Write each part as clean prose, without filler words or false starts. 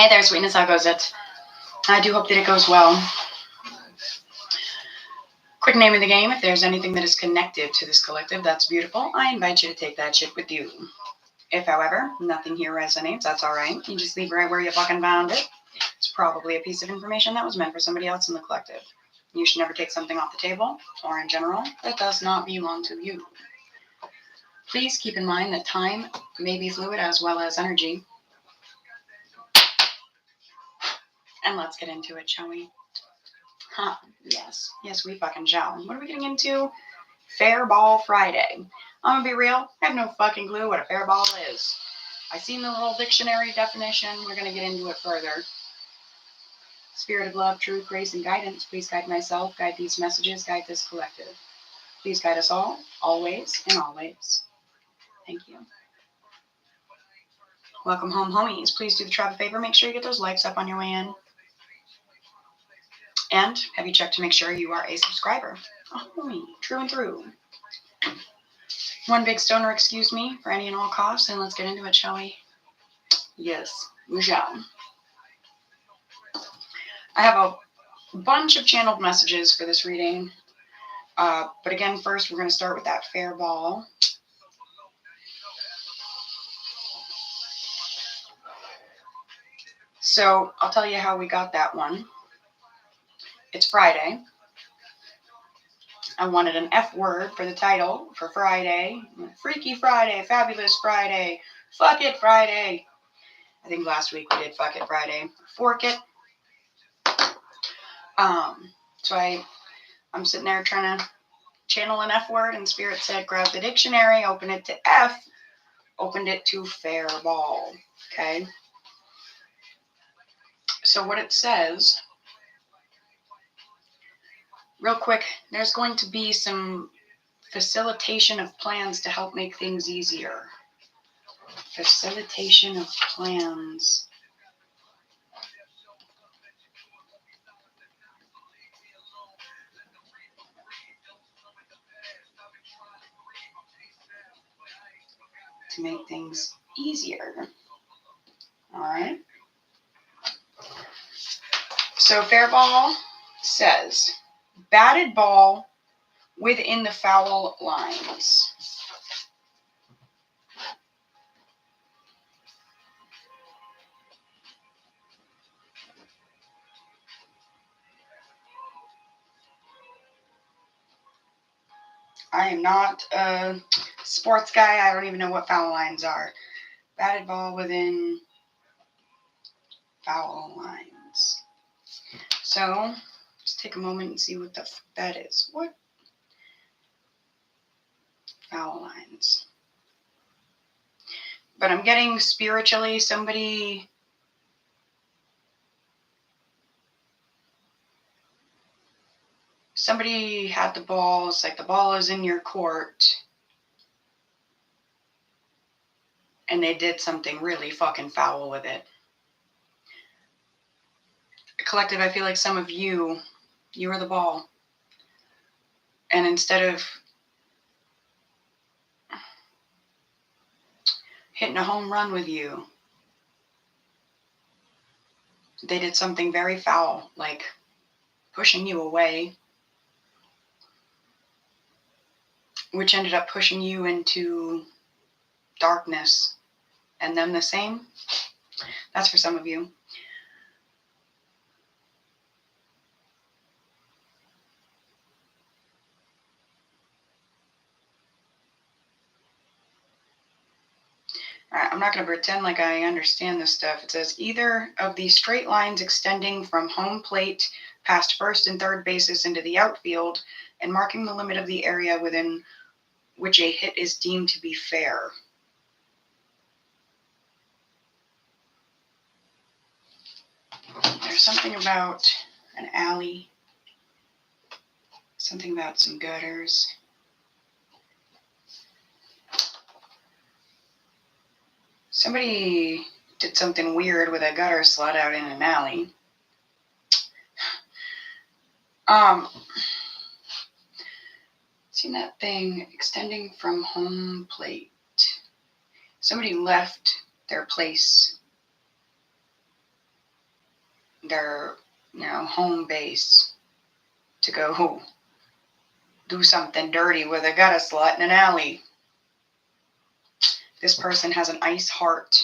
Hey there, sweetness. How goes it? I do hope that it goes well. Quick name of the game. If there's anything that is connected to this collective, that's beautiful. I invite you to take that shit with you. If, however, nothing here resonates, that's all right. You just leave right where you fucking found it. It's probably a piece of information that was meant for somebody else in the collective. You should never take something off the table, or in general, that does not belong to you. Please keep in mind that time may be fluid as well as energy. And let's get into it, shall we? Huh, yes, we fucking shall. What are we getting into? Fair Ball Friday. I'm gonna be real, I have no fucking clue what a fair ball is. I seen the little dictionary definition, we're gonna get into it further. Spirit of love, truth, grace, and guidance, please guide myself, guide these messages, guide this collective. Please guide us all, always and always. Thank you. Welcome home, homies. Please do the tribe a favor, make sure you get those likes up on your way in. And have you checked to make sure you are a subscriber? A homie, true and through. One big stoner, excuse me, for any and all costs, and let's get into it, shall we? Yes, we shall. I have a bunch of channeled messages for this reading, but again, first we're going to start with that fair ball. So I'll tell you how we got that one. It's Friday. I wanted an F word for the title for Friday. Freaky Friday, Fabulous Friday, Fuck It Friday. I think last week we did Fuck It Friday. Fork it. So I'm sitting there trying to channel an F word, and Spirit said, grab the dictionary, open it to F, opened it to fair ball. Okay. So what it says, real quick, there's going to be some facilitation of plans to help make things easier. Facilitation of plans. To make things easier. All right. So fair ball says, batted ball within the foul lines. I am not a sports guy. I don't even know what foul lines are. Batted ball within foul lines. So let's take a moment and see what that is. What? Foul lines. But I'm getting spiritually somebody had the ball. It's like the ball is in your court. And they did something really fucking foul with it. Collective, I feel like some of you are the ball. And instead of hitting a home run with you, they did something very foul, like pushing you away, which ended up pushing you into darkness. And them the same. That's for some of you. All right, I'm not going to pretend like I understand this stuff. It says either of these straight lines extending from home plate past first and third bases into the outfield and marking the limit of the area within which a hit is deemed to be fair. There's something about an alley, something about some gutters. Somebody did something weird with a gutter slut out in an alley. Seen that thing extending from home plate. Somebody left their place their, home base to go do something dirty with a gutter slut in an alley. This person has an ice heart.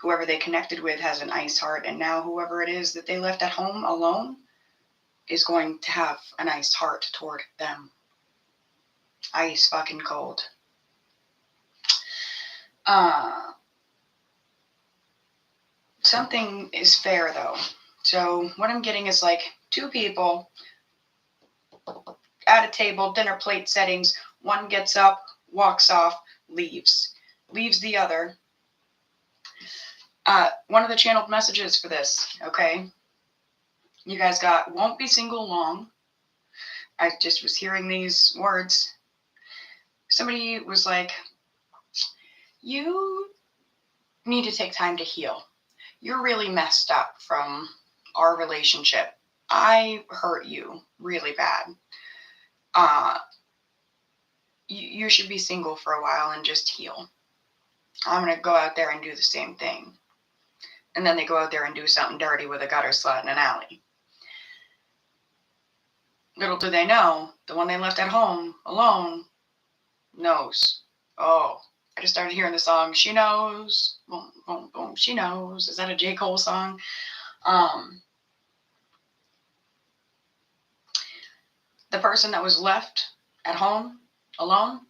Whoever they connected with has an ice heart, and now whoever it is that they left at home alone is going to have an ice heart toward them. Ice fucking cold. Something is fair though. So what I'm getting is like two people at a table, dinner plate settings. One gets up, walks off, leaves the other. One of the channeled messages for this, okay? You guys got won't be single long. I just was hearing these words. Somebody was like, you need to take time to heal. You're really messed up from our relationship. I hurt you really bad. You should be single for a while and just heal. I'm going to go out there and do the same thing. And then they go out there and do something dirty with a gutter slut in an alley. Little do they know, the one they left at home alone knows. Oh, I just started hearing the song, She Knows. Boom, boom, boom, she knows. Is that a J. Cole song? The person that was left at home alone,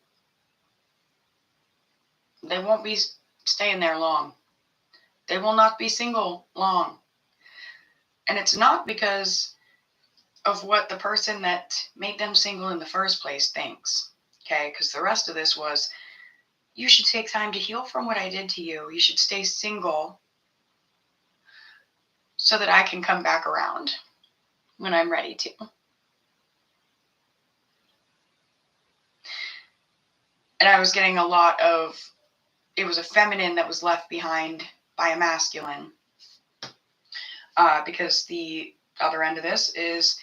they won't be staying there long. They will not be single long. And it's not because of what the person that made them single in the first place thinks. Okay, because the rest of this was, you should take time to heal from what I did to you. You should stay single so that I can come back around when I'm ready to. And I was getting a lot of, it was a feminine that was left behind by a masculine. Because the other end of this is,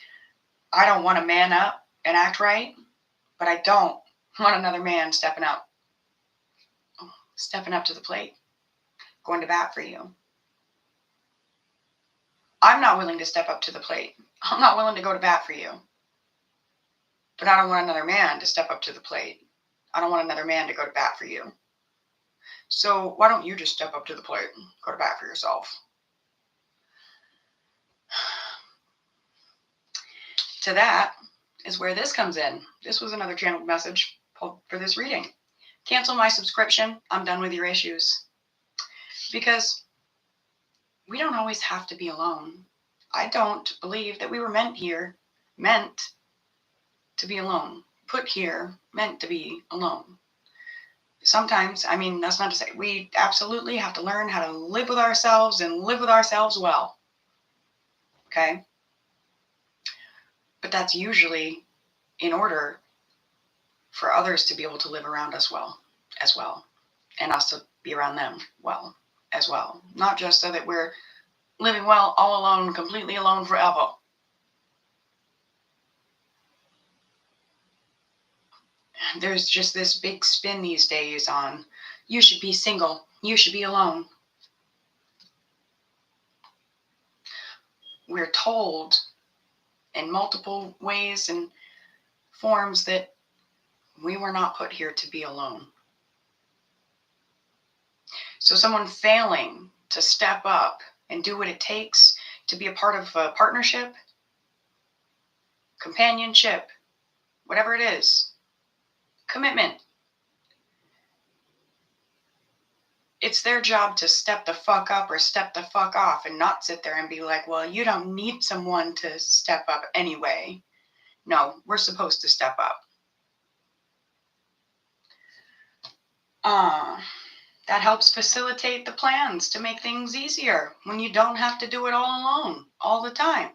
I don't want to man up and act right, but I don't want another man stepping up to the plate, going to bat for you. I'm not willing to step up to the plate. I'm not willing to go to bat for you. But I don't want another man to step up to the plate. I don't want another man to go to bat for you. So why don't you just step up to the plate and go to bat for yourself? To that is where this comes in. This was another channeled message for this reading. Cancel my subscription. I'm done with your issues. Because we don't always have to be alone. I don't believe that we were meant to be alone. Put here, meant to be alone. Sometimes, that's not to say, we absolutely have to learn how to live with ourselves and live with ourselves well. Okay? But that's usually in order for others to be able to live around us well, as well. And us to be around them well, as well. Not just so that we're living well, all alone, completely alone forever. There's just this big spin these days on, you should be single, you should be alone. We're told in multiple ways and forms that we were not put here to be alone. So someone failing to step up and do what it takes to be a part of a partnership, companionship, whatever it is, commitment. It's their job to step the fuck up or step the fuck off and not sit there and be like, well, you don't need someone to step up anyway. No, we're supposed to step up. That helps facilitate the plans to make things easier when you don't have to do it all alone all the time.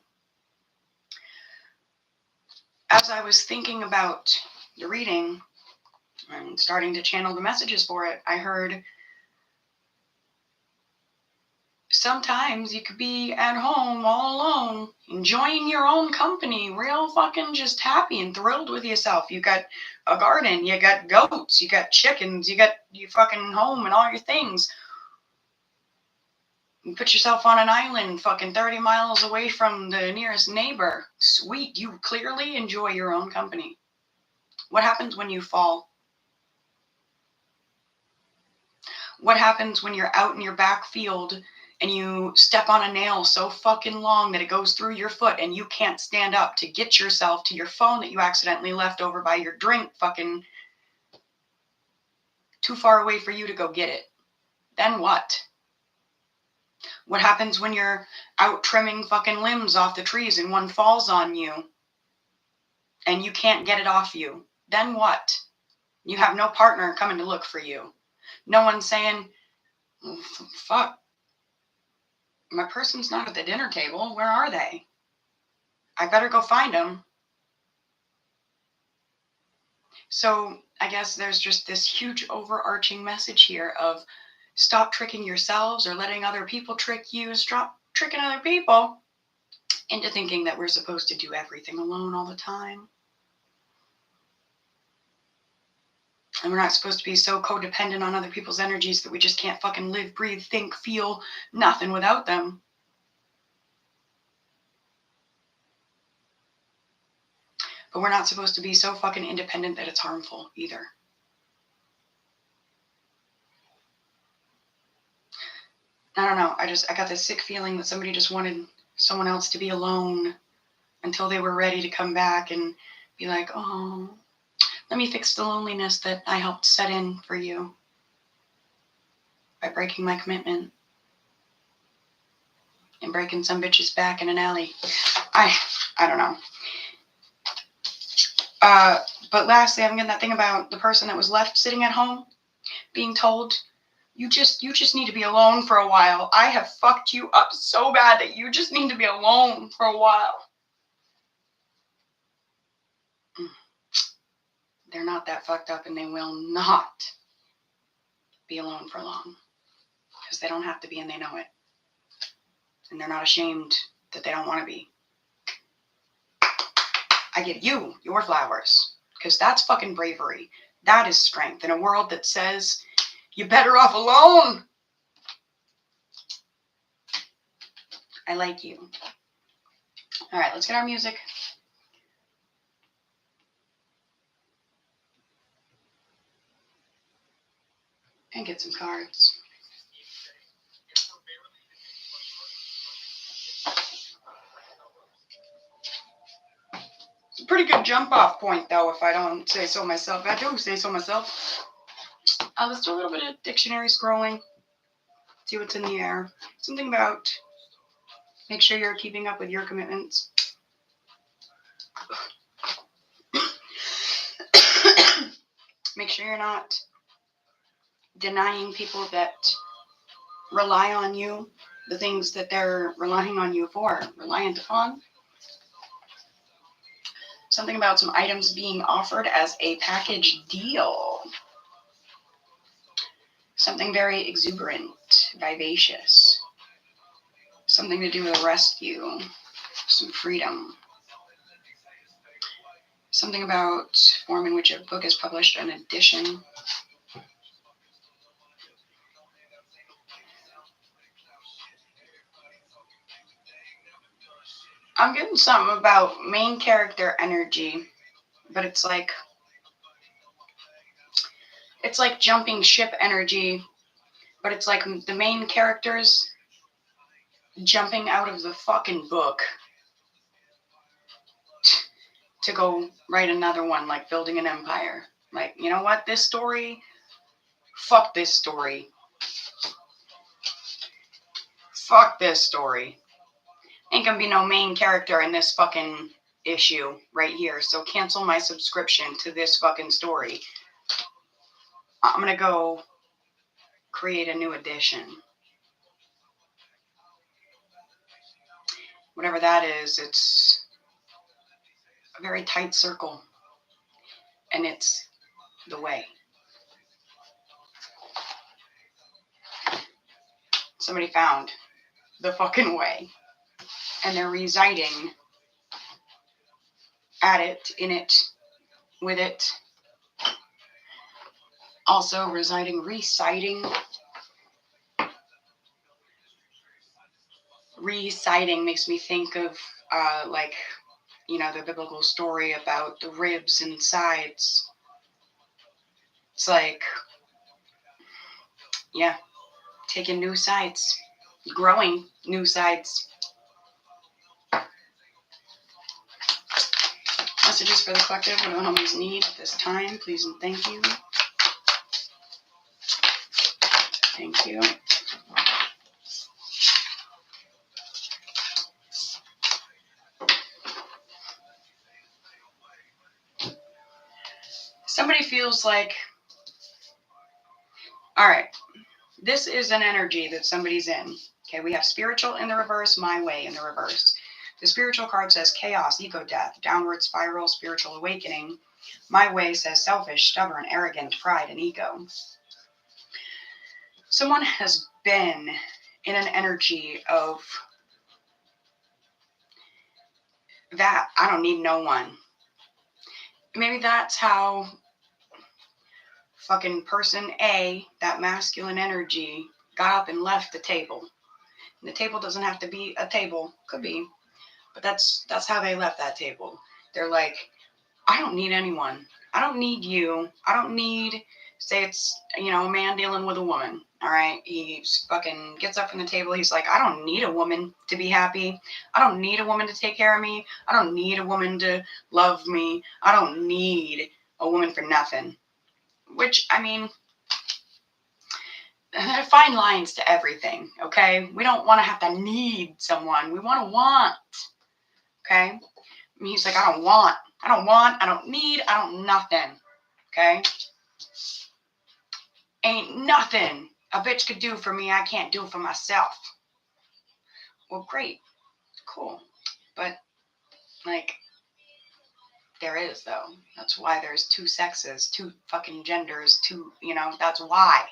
As I was thinking about the reading and starting to channel the messages for it, I heard sometimes you could be at home all alone, enjoying your own company, real fucking just happy and thrilled with yourself. You got a garden, you got goats, you got chickens, you got your fucking home and all your things. You put yourself on an island fucking 30 miles away from the nearest neighbor. Sweet, you clearly enjoy your own company. What happens when you fall? What happens when you're out in your back field and you step on a nail so fucking long that it goes through your foot and you can't stand up to get yourself to your phone that you accidentally left over by your drink fucking too far away for you to go get it? Then what? What happens when you're out trimming fucking limbs off the trees and one falls on you and you can't get it off you? Then what? You have no partner coming to look for you. No one saying, oh, fuck, my person's not at the dinner table. Where are they? I better go find them. So I guess there's just this huge overarching message here of stop tricking yourselves or letting other people trick you. Stop tricking other people into thinking that we're supposed to do everything alone all the time. And we're not supposed to be so codependent on other people's energies that we just can't fucking live, breathe, think, feel nothing without them. But we're not supposed to be so fucking independent that it's harmful either. I don't know. I got this sick feeling that somebody just wanted someone else to be alone until they were ready to come back and be like, oh, let me fix the loneliness that I helped set in for you by breaking my commitment and breaking some bitch's back in an alley. I don't know. But lastly, I'm getting that thing about the person that was left sitting at home being told, you just need to be alone for a while. I have fucked you up so bad that you just need to be alone for a while. They're not that fucked up and they will not be alone for long because they don't have to be and they know it. And they're not ashamed that they don't want to be. I give you your flowers because that's fucking bravery. That is strength in a world that says you're better off alone. I like you. All right, let's get our music. And get some cards. It's a pretty good jump off point, though, if I don't say so myself. I do say so myself. Let's do a little bit of dictionary scrolling. See what's in the air. Something about make sure you're keeping up with your commitments. Make sure you're not denying people that rely on you the things that they're relying on you for, reliant upon. Something about some items being offered as a package deal. Something very exuberant, vivacious. Something to do with a rescue, some freedom. Something about form in which a book is published, an edition. I'm getting something about main character energy, but it's like jumping ship energy, but it's like the main characters jumping out of the fucking book to go write another one, like building an empire. Like, you know what? This story, fuck this story. Fuck this story. Ain't gonna be no main character in this fucking issue right here. So cancel my subscription to this fucking story. I'm gonna go create a new edition. Whatever that is, it's a very tight circle. And it's the way. Somebody found the fucking way. And they're residing at it, in it, with it. Also reciting reciting makes me think of like, you know, the biblical story about the ribs and sides. It's like, yeah, taking new sides, growing new sides. Messages for the collective. What do homies need at this time? Please and thank you. Thank you. Somebody feels like, all right, this is an energy that somebody's in. Okay, we have spiritual in the reverse, my way in the reverse. The spiritual card says chaos, ego death, downward spiral, spiritual awakening. My way says selfish, stubborn, arrogant, pride, and ego. Someone has been in an energy of that. I don't need no one. Maybe that's how fucking person A, that masculine energy, got up and left the table. And the table doesn't have to be a table. Could be. But that's how they left that table. They're like, I don't need anyone. I don't need you. I don't need, say it's, you know, a man dealing with a woman. All right. He fucking gets up from the table. He's like, I don't need a woman to be happy. I don't need a woman to take care of me. I don't need a woman to love me. I don't need a woman for nothing. Which, I mean, there are fine lines to everything. Okay. We don't want to have to need someone. We want to want. Okay. I mean, he's like, I don't want, I don't need, I don't nothing. Okay. Ain't nothing a bitch could do for me I can't do for myself. Well, great. Cool. But, like, there is, though. That's why there's two sexes, two fucking genders, two, you know, that's why.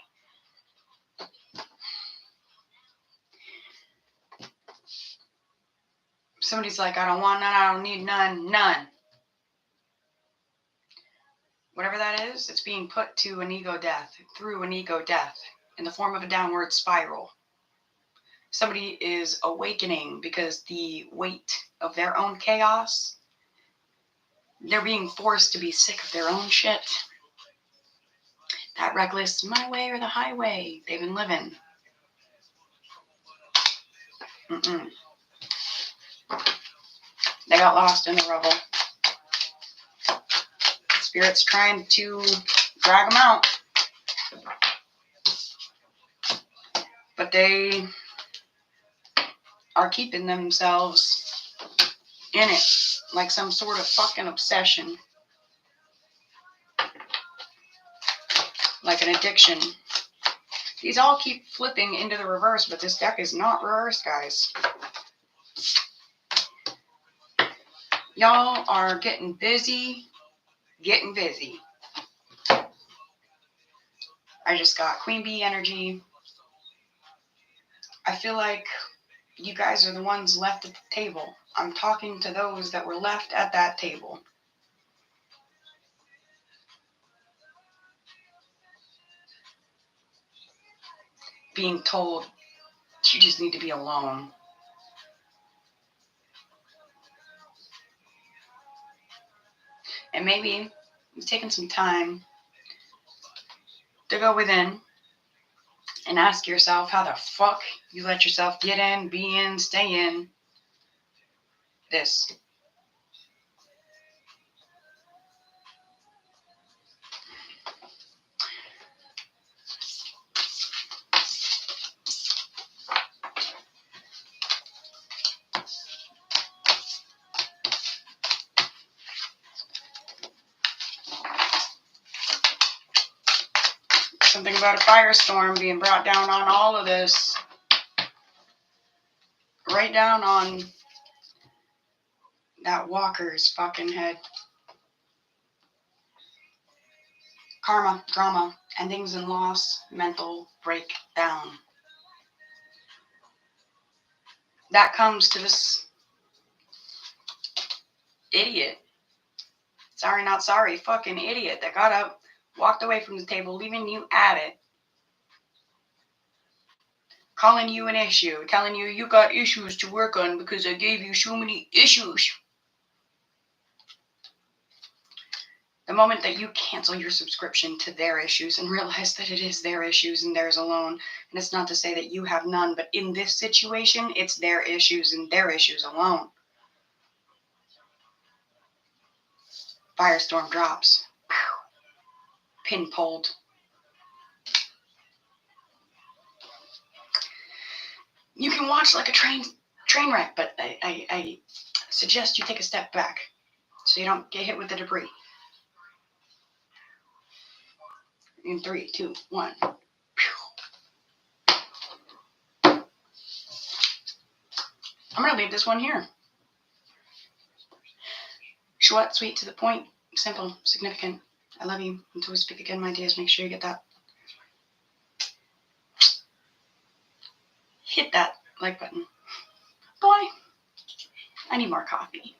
Somebody's like, I don't want none, I don't need none. Whatever that is, it's being put to an ego death, through an ego death, in the form of a downward spiral. Somebody is awakening because the weight of their own chaos, they're being forced to be sick of their own shit. That reckless, my way or the highway, they've been living. They got lost in the rubble. Spirit's trying to drag them out. But they are keeping themselves in it like some sort of fucking obsession. Like an addiction. These all keep flipping into the reverse, but this deck is not reversed, guys. Y'all are getting busy. I just got Queen Bee energy. I feel like you guys are the ones left at the table. I'm talking to those that were left at that table. Being told you just need to be alone. And maybe you've taken some time to go within and ask yourself how the fuck you let yourself get in, be in, stay in this. Something about a firestorm being brought down on all of this. Right down on that walker's fucking head. Karma, drama, endings and loss, mental breakdown. That comes to this idiot. Sorry, not sorry, fucking idiot that got up, walked away from the table, leaving you at it. calling you an issue, telling you you got issues to work on because I gave you so many issues. The moment that you cancel your subscription to their issues and realize that it is their issues and theirs alone, and it's not to say that you have none, but in this situation, it's their issues and their issues alone. Firestorm drops. Pin pulled. You can watch like a train wreck, but I suggest you take a step back so you don't get hit with the debris. In 3, 2, 1. I'm going to leave this one here. Short, sweet, to the point, simple, significant. I love you. Until we speak again, my dears, make sure you get that. Hit that like button. Boy, I need more coffee.